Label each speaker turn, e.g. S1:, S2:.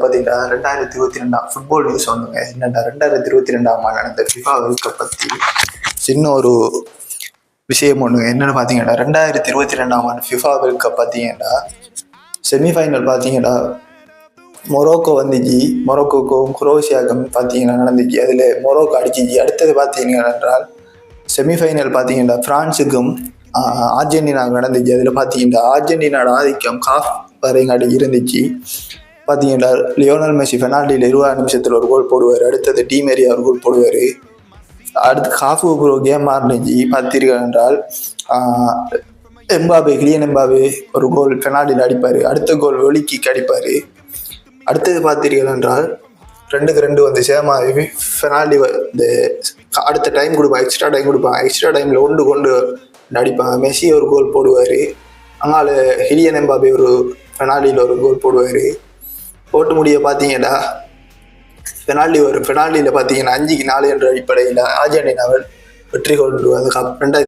S1: பார்த்தீங்கன்னா 2022 football news வந்துங்க. என்னடா 2022 நடந்த ஃபிஃபா வேர்ல்ட் கப் பற்றி சின்ன ஒரு விஷயம் ஒன்றுங்க. என்னென்னு பார்த்தீங்கன்னா 2022 ஃபிஃபா வேர்ல்ட் கப் பார்த்தீங்கன்னா செமிஃபைனல் பார்த்தீங்கன்னா மொரோக்கோ வந்துச்சு. மொரோக்கோக்கும் குரோஷியாவுக்கும் பார்த்தீங்கன்னா நடந்துச்சு. அதில் மொரோக்கோ அடிச்சிச்சு. அடுத்தது பார்த்தீங்கன்னா என்றால் செமிஃபைனல் பார்த்தீங்கன்னா ஃப்ரான்ஸுக்கும் அர்ஜென்டினாவுக்கு நடந்துச்சு. அதில் பார்த்தீங்கன்னா அர்ஜென்டினாவோட ஆதிக்கம் காஃப் வரைங்காடி இருந்துச்சு. பார்த்தீங்கன்னா லியோனல் மெஸ்ஸி பெனால்டியில் 20 நிமிஷத்தில் ஒரு கோல் போடுவார். அடுத்தது டீமேரியா ஒரு கோல் போடுவார். அடுத்து காஃபு ஒரு கேம் இருந்துச்சு. பார்த்தீர்கள் என்றால் கிலியன் எம்பாபே ஒரு கோல் பெனால்டியில் அடிப்பார். அடுத்த கோல் ஒலிக்கிக்கு அடிப்பார். அடுத்தது பார்த்தீர்கள் என்றால் 2-2 வந்து சேமாவி பெனால்டி இந்த அடுத்த டைம் கொடுப்பாங்க, எக்ஸ்ட்ரா டைம் கொடுப்பாங்க. எக்ஸ்ட்ரா டைமில் கொண்டு அடிப்பாங்க. மெஸ்ஸி ஒரு கோல் போடுவார். அதனால் கிலியன் எம்பாபே ஒரு பெனால்டியில் ஒரு கோல் போடுவார். போட்டு முடிய பார்த்தீங்கன்னா பெனால்டி வரும். பெனால்டியில் பார்த்தீங்கன்னா 5-4 என்ற அடிப்படையில் அர்ஜென்டினாவில் வெற்றி கொண்டு வந்து